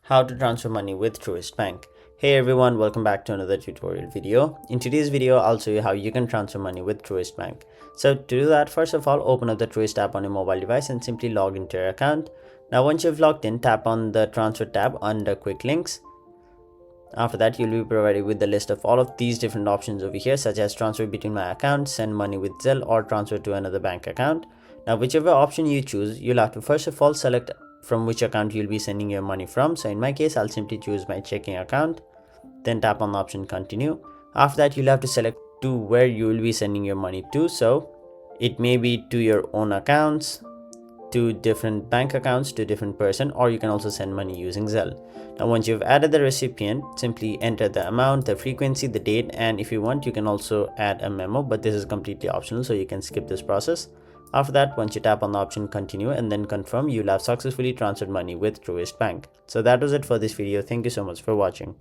How to transfer money with Truist Bank. Hey everyone, welcome back to another tutorial video. In today's video, I'll show you how you can transfer money with Truist Bank. So to do that, first of all, open up the Truist app on your mobile device and simply log into your account. Now once you've logged in, tap on the transfer tab under quick links. After that, you'll be provided with the list of all of these different options over here, such as transfer between my accounts, send money with Zelle, or transfer to another bank account. Now whichever option you choose, you'll have to first of all select from which account you'll be sending your money from. So in my case, I'll simply choose my checking account, then tap on the option continue. After that, you'll have to select to where you will be sending your money to. So it may be to your own accounts, to different bank accounts, to different person, or you can also send money using Zelle. Now once you've added the recipient, simply enter the amount, the frequency, the date, and if you want, you can also add a memo, but this is completely optional, so you can skip this process. After that, once you tap on the option continue and then confirm, you'll have successfully transferred money with Truist Bank. So that was it for this video. Thank you so much for watching.